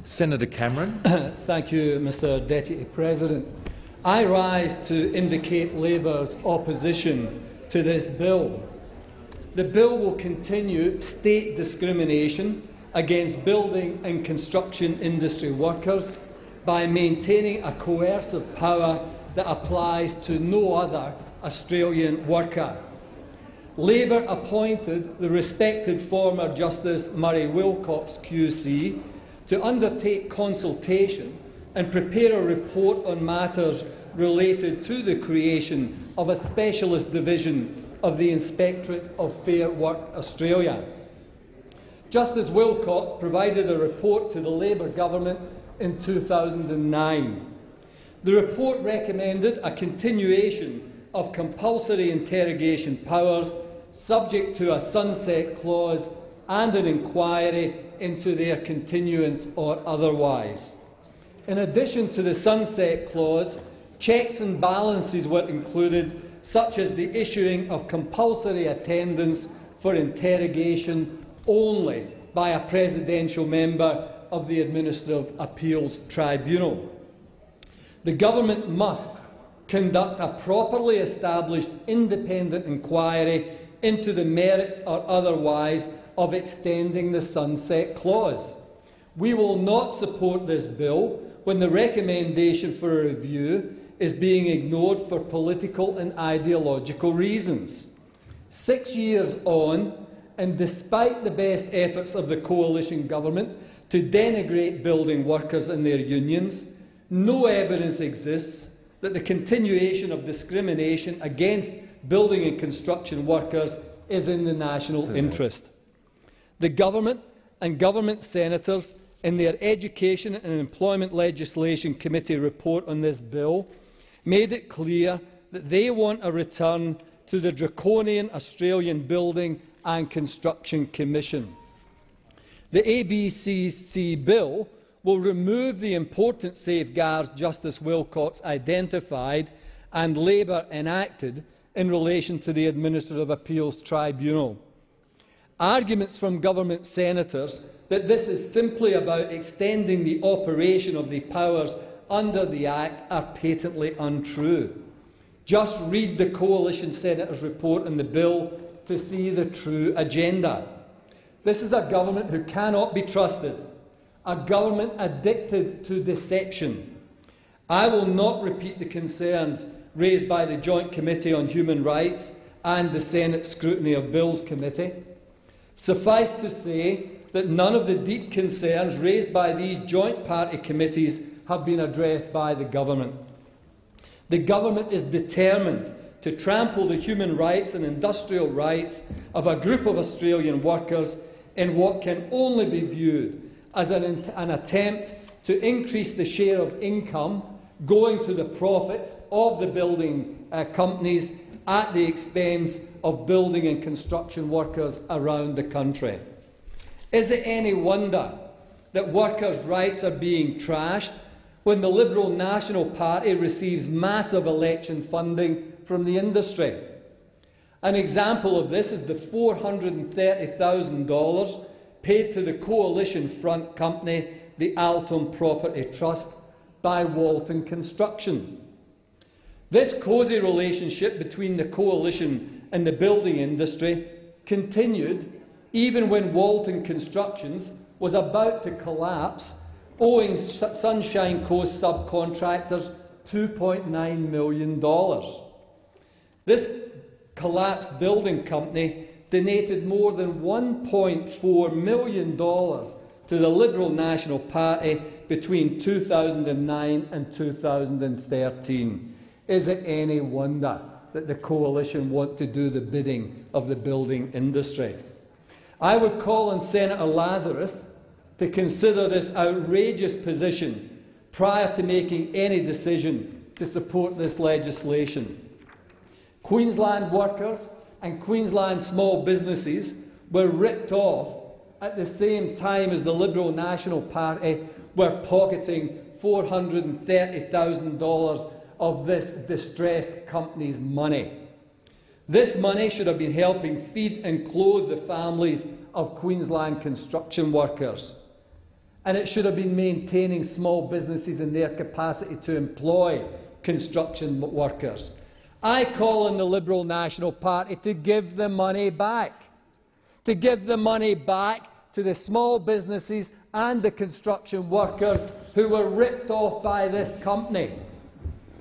Senator Cameron. Thank you, Mr Deputy President. I rise to indicate Labour's opposition to this bill. The bill will continue state discrimination against building and construction industry workers by maintaining a coercive power that applies to no other Australian worker. Labour appointed the respected former Justice Murray Wilcox QC to undertake consultation and prepare a report on matters related to the creation of a specialist division of the Inspectorate of Fair Work Australia. Justice Wilcox provided a report to the Labour government in 2009. The report recommended a continuation of compulsory interrogation powers subject to a sunset clause and an inquiry into their continuance or otherwise. In addition to the sunset clause, checks and balances were included, such as the issuing of compulsory attendance for interrogation only by a presidential member of the Administrative Appeals Tribunal. The government must conduct a properly established independent inquiry into the merits or otherwise of extending the sunset clause. We will not support this bill when the recommendation for a review is being ignored for political and ideological reasons. 6 years on, and despite the best efforts of the coalition government to denigrate building workers and their unions, no evidence exists that the continuation of discrimination against building and construction workers is in the national interest. The government and government senators in their Education and Employment Legislation Committee report on this bill made it clear that they want a return to the draconian Australian Building and Construction Commission. The ABCC bill will remove the important safeguards Justice Wilcox identified and Labour enacted in relation to the Administrative Appeals Tribunal. Arguments from government senators that this is simply about extending the operation of the powers under the Act are patently untrue. Just read the Coalition Senators' report on the bill to see the true agenda. This is a government who cannot be trusted, a government addicted to deception. I will not repeat the concerns raised by the Joint Committee on Human Rights and the Senate Scrutiny of Bills Committee. Suffice to say that none of the deep concerns raised by these joint party committees have been addressed by the government. The government is determined to trample the human rights and industrial rights of a group of Australian workers in what can only be viewed as an attempt to increase the share of income going to the profits of the building companies at the expense of building and construction workers around the country. Is it any wonder that workers' rights are being trashed when the Liberal National Party receives massive election funding from the industry? An example of this is the $430,000 paid to the coalition front company, the Alton Property Trust, by Walton Construction. This cosy relationship between the coalition and the building industry continued even when Walton Constructions was about to collapse, owing Sunshine Coast subcontractors $2.9 million. This collapsed building company donated more than $1.4 million to the Liberal National Party between 2009 and 2013. Is it any wonder that the coalition want to do the bidding of the building industry? I would call on Senator Lazarus to consider this outrageous position prior to making any decision to support this legislation. Queensland workers and Queensland small businesses were ripped off at the same time as the Liberal National Party were pocketing $430,000 of this distressed company's money. This money should have been helping feed and clothe the families of Queensland construction workers. and it should have been maintaining small businesses in their capacity to employ construction workers. I call on the Liberal National Party to give the money back, to give the money back to the small businesses and the construction workers who were ripped off by this company.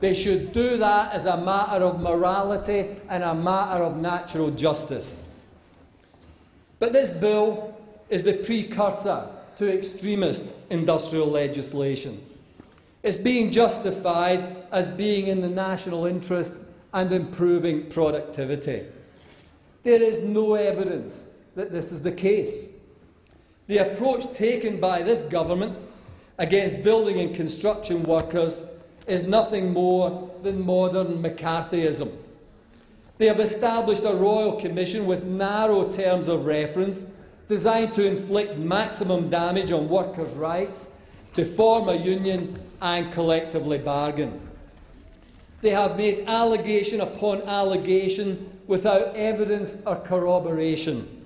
They should do that as a matter of morality and a matter of natural justice. But this bill is the precursor to extremist industrial legislation. It's being justified as being in the national interest and improving productivity. There is no evidence that this is the case. The approach taken by this government against building and construction workers is nothing more than modern McCarthyism. They have established a royal commission with narrow terms of reference designed to inflict maximum damage on workers' rights, to form a union and collectively bargain. They have made allegation upon allegation without evidence or corroboration.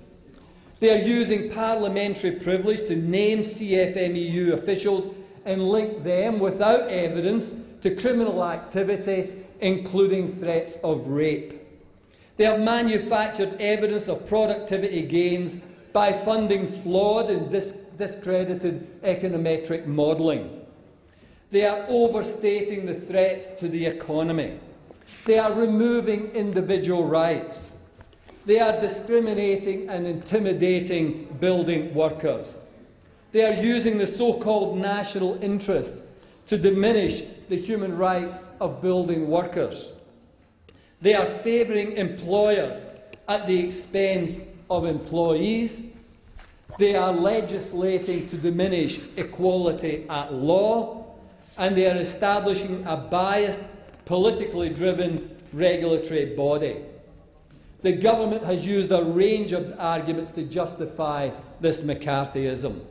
They are using parliamentary privilege to name CFMEU officials and link them without evidence to criminal activity, including threats of rape. They have manufactured evidence of productivity gains by funding flawed and discredited econometric modelling. They are overstating the threats to the economy. They are removing individual rights. They are discriminating and intimidating building workers. They are using the so-called national interest to diminish the human rights of building workers. They are favouring employers at the expense of employees. They are legislating to diminish equality at law, and they are establishing a biased, politically driven regulatory body. The government has used a range of arguments to justify this McCarthyism.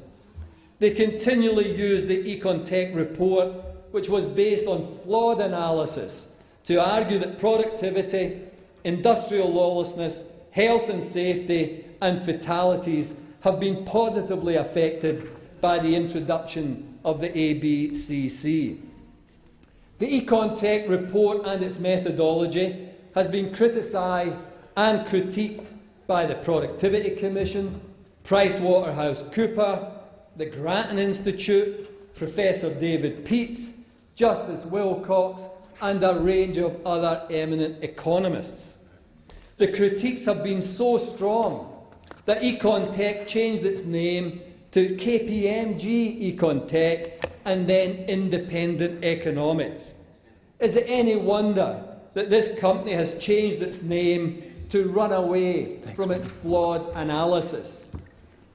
They continually use the Econtech report, which was based on flawed analysis, to argue that productivity, industrial lawlessness, health and safety and fatalities have been positively affected by the introduction of the ABCC. The Econtech report and its methodology has been criticised and critiqued by the Productivity Commission, PricewaterhouseCoopers, the Grattan Institute, Professor David Peats, Justice Wilcox, and a range of other eminent economists. The critiques have been so strong that Econtech changed its name to KPMG Econtech and then Independent Economics. Is it any wonder that this company has changed its name to run away from its flawed analysis?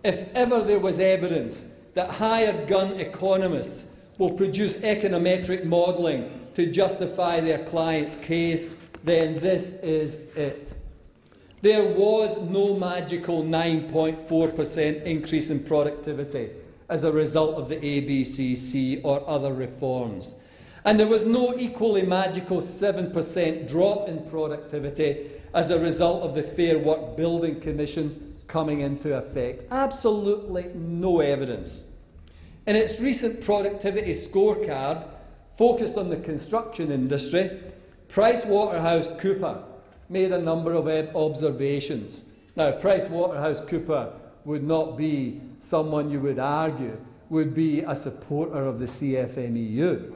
If ever there was evidence that hired gun economists will produce econometric modelling to justify their client's case, then this is it. There was no magical 9.4% increase in productivity as a result of the ABCC or other reforms. And there was no equally magical 7% drop in productivity as a result of the Fair Work Building Commission coming into effect. Absolutely no evidence. In its recent productivity scorecard, focused on the construction industry, PricewaterhouseCoopers made a number of observations. Now, PricewaterhouseCoopers would not be someone you would argue would be a supporter of the CFMEU.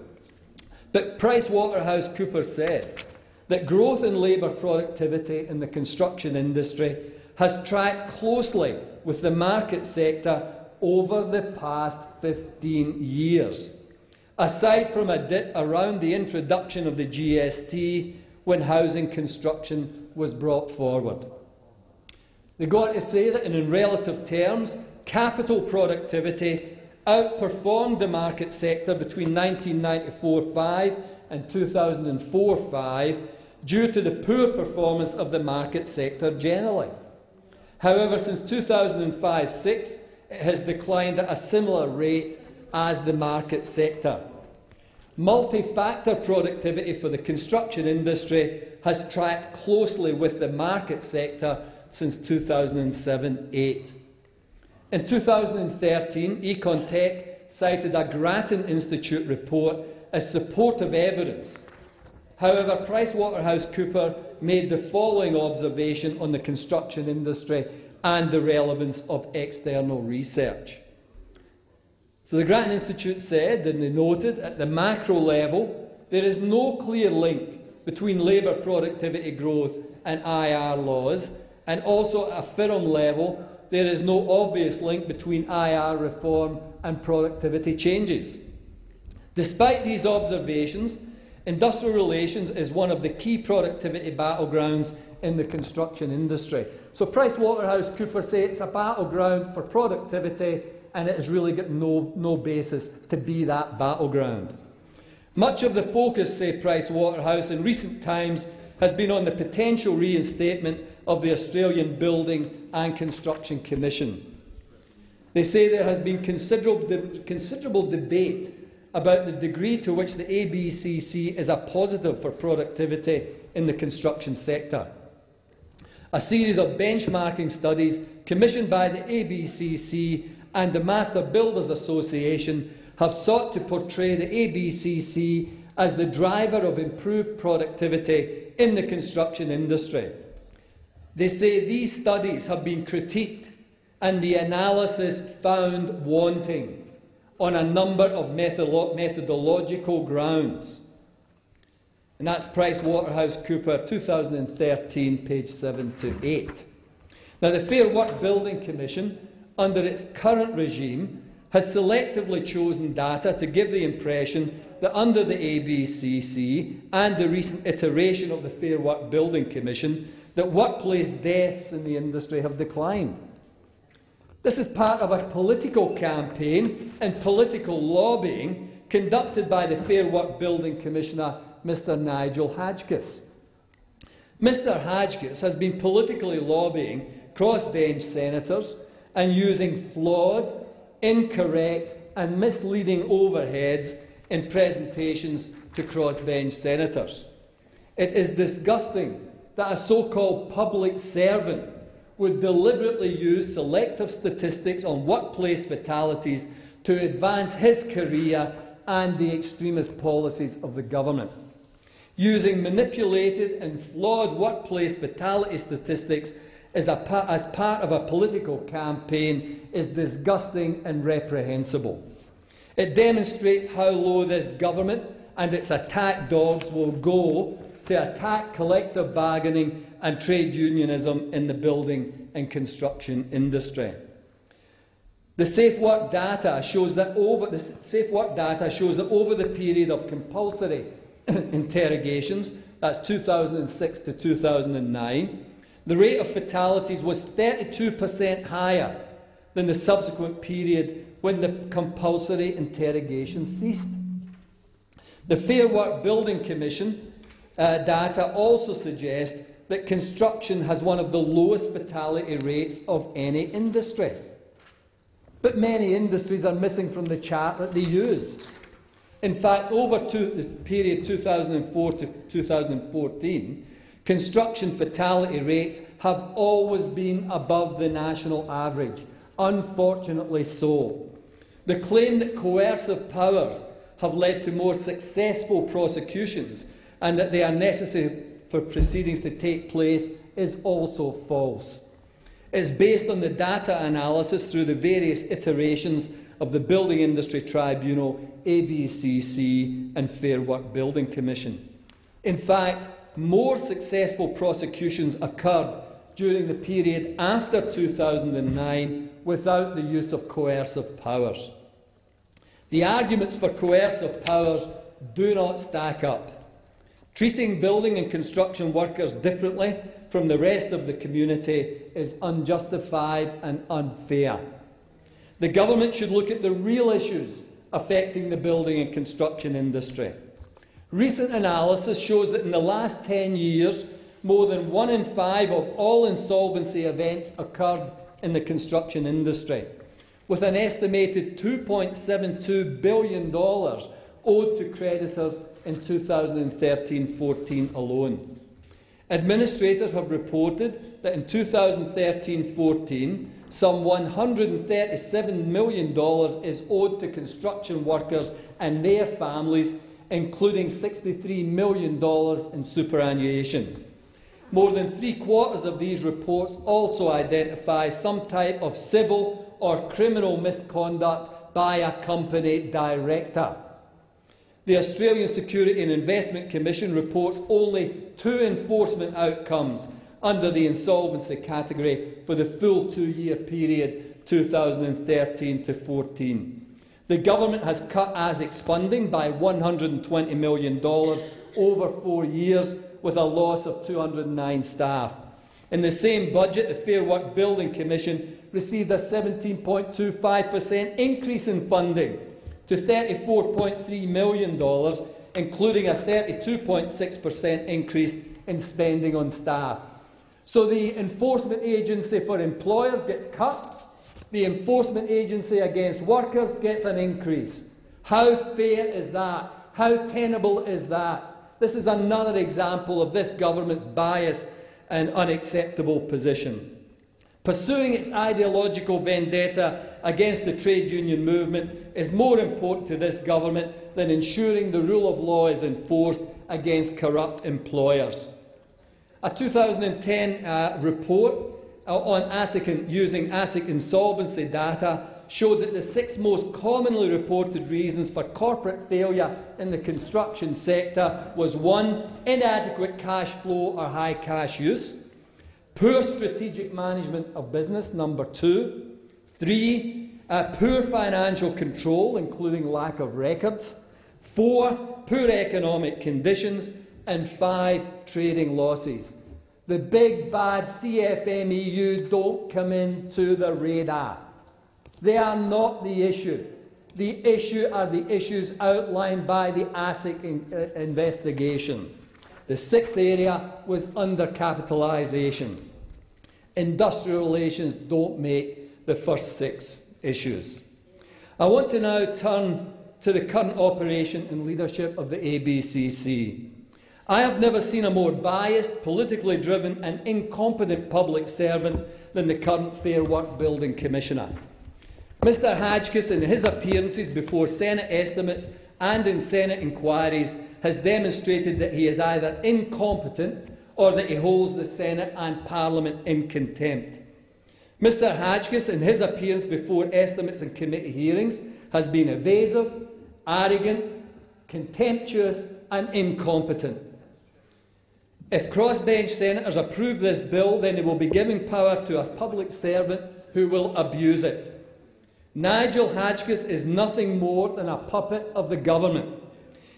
But PricewaterhouseCoopers said that growth in labour productivity in the construction industry has tracked closely with the market sector over the past 15 years, aside from a dip around the introduction of the GST when housing construction was brought forward. They go on to say that in relative terms, capital productivity outperformed the market sector between 1994-5 and 2004-5 due to the poor performance of the market sector generally. However, since 2005-6, it has declined at a similar rate as the market sector. Multi-factor productivity for the construction industry has tracked closely with the market sector since 2007-8. In 2013, Econtech cited a Grattan Institute report as supportive evidence. However, PricewaterhouseCoopers made the following observation on the construction industry and the relevance of external research. So the Grattan Institute said, and they noted, at the macro level, there is no clear link between labour productivity growth and IR laws, and also at a firm level, there is no obvious link between IR reform and productivity changes. Despite these observations, industrial relations is one of the key productivity battlegrounds in the construction industry. So PricewaterhouseCoopers say it's a battleground for productivity, and it has really got no basis to be that battleground. Much of the focus, say Pricewaterhouse, in recent times has been on the potential reinstatement of the Australian Building and Construction Commission. They say there has been considerable debate about the degree to which the ABCC is a positive for productivity in the construction sector. A series of benchmarking studies commissioned by the ABCC and the Master Builders Association have sought to portray the ABCC as the driver of improved productivity in the construction industry. They say these studies have been critiqued and the analysis found wanting on a number of methodological grounds. And that's PricewaterhouseCoopers 2013, page 7 to 8. Now, the Fair Work Building Commission, under its current regime, has selectively chosen data to give the impression that under the ABCC and the recent iteration of the Fair Work Building Commission, that workplace deaths in the industry have declined. This is part of a political campaign and political lobbying conducted by the Fair Work Building Commissioner, Mr. Nigel Hadgkiss. Mr. Hadgkiss has been politically lobbying crossbench senators and using flawed, incorrect and misleading overheads in presentations to crossbench senators. It is disgusting that a so-called public servant would deliberately use selective statistics on workplace fatalities to advance his career and the extremist policies of the government. Using manipulated and flawed workplace fatality statistics as part of a political campaign is disgusting and reprehensible. It demonstrates how low this government and its attack dogs will go to attack collective bargaining and trade unionism in the building and construction industry. The Safe Work data shows that over the period of compulsory interrogations, that's 2006 to 2009, the rate of fatalities was 32% higher than the subsequent period when the compulsory interrogation ceased. The Fair Work Building Commission data also suggests that construction has one of the lowest fatality rates of any industry. But many industries are missing from the chart that they use. In fact, over the period 2004 to 2014, construction fatality rates have always been above the national average, unfortunately so. The claim that coercive powers have led to more successful prosecutions and that they are necessary for proceedings to take place is also false. It's based on the data analysis through the various iterations of the Building Industry Tribunal, ABCC and Fair Work Building Commission. In fact, more successful prosecutions occurred during the period after 2009 without the use of coercive powers. The arguments for coercive powers do not stack up. Treating building and construction workers differently from the rest of the community is unjustified and unfair. The government should look at the real issues affecting the building and construction industry. Recent analysis shows that in the last 10 years, more than 1 in 5 of all insolvency events occurred in the construction industry, with an estimated $2.72 billion owed to creditors in 2013-14 alone. Administrators have reported that in 2013-14, Some $137 million is owed to construction workers and their families, including $63 million in superannuation. More than three-quarters of these reports also identify some type of civil or criminal misconduct by a company director. The Australian Security and Investment Commission reports only 2 enforcement outcomes under the insolvency category for the full 2-year period 2013 to 14. The government has cut ASIC's funding by $120 million over 4 years, with a loss of 209 staff. In the same budget, the Fair Work Building Commission received a 17.25% increase in funding to $34.3 million, including a 32.6% increase in spending on staff. So the Enforcement Agency for Employers gets cut, the Enforcement Agency against Workers gets an increase. How fair is that? How tenable is that? This is another example of this government's bias and unacceptable position. Pursuing its ideological vendetta against the trade union movement is more important to this government than ensuring the rule of law is enforced against corrupt employers. A 2010 report on ASIC using ASIC insolvency data showed that the 6 most commonly reported reasons for corporate failure in the construction sector was 1. Inadequate cash flow or high cash use, poor strategic management of business, number 2, 3. Poor financial control, including lack of records, 4. Poor economic conditions, and 5. Trading losses. The big bad CFMEU don't come into the radar. They are not the issue. The issue are the issues outlined by the ASIC investigation. The 6th area was undercapitalisation. Industrial relations don't make the first 6 issues. I want to now turn to the current operation and leadership of the ABCC. I have never seen a more biased, politically driven and incompetent public servant than the current Fair Work Building Commissioner. Mr Hotchkiss, in his appearances before Senate estimates and in Senate inquiries, has demonstrated that he is either incompetent or that he holds the Senate and Parliament in contempt. Mr Hotchkiss, in his appearance before estimates and committee hearings, has been evasive, arrogant, contemptuous and incompetent. If crossbench senators approve this bill, then they will be giving power to a public servant who will abuse it. Nigel Hotchkiss is nothing more than a puppet of the government.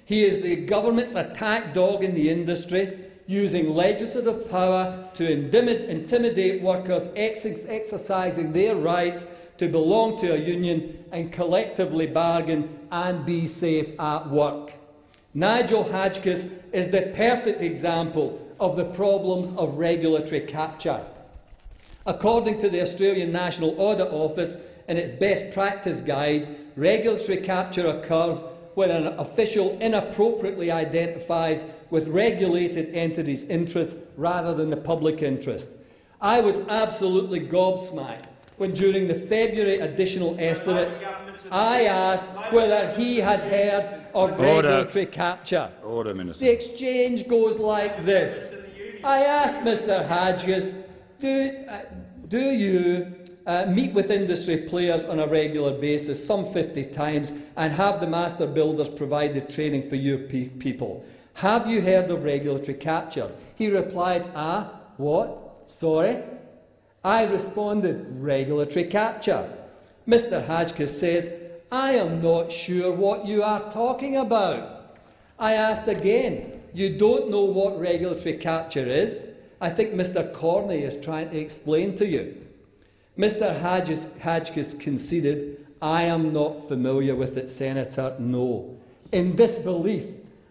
He is the government's attack dog in the industry, using legislative power to intimidate workers exercising their rights to belong to a union and collectively bargain and be safe at work. Nigel Hotchkiss is the perfect example of the problems of regulatory capture. According to the Australian National Audit Office, in its best practice guide, regulatory capture occurs when an official inappropriately identifies with regulated entities' interests rather than the public interest. I was absolutely gobsmacked when, during the February additional estimates, I asked whether he had heard of regulatory capture. Order, Minister. The exchange goes like this. I asked Mr Hotchkiss, do you meet with industry players on a regular basis, some 50 times, and have the master builders provided training for your people? Have you heard of regulatory capture? He replied, what? Sorry? I responded, regulatory capture. Mr Hotchkiss says, I am not sure what you are talking about. I asked again, you don't know what regulatory capture is? I think Mr Corney is trying to explain to you. Mr Hotchkiss conceded, I am not familiar with it, Senator, no. In disbelief,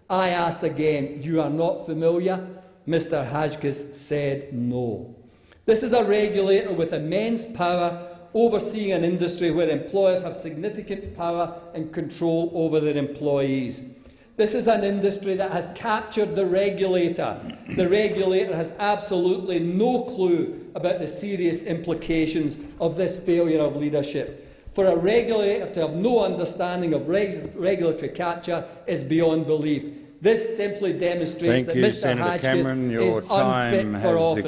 I asked again, you are not familiar? Mr Hotchkiss said no. This is a regulator with immense power, overseeing an industry where employers have significant power and control over their employees. This is an industry that has captured the regulator. The regulator has absolutely no clue about the serious implications of this failure of leadership. For a regulator to have no understanding of regulatory capture is beyond belief. This simply demonstrates that Mr. Hodgkiss is unfit for office.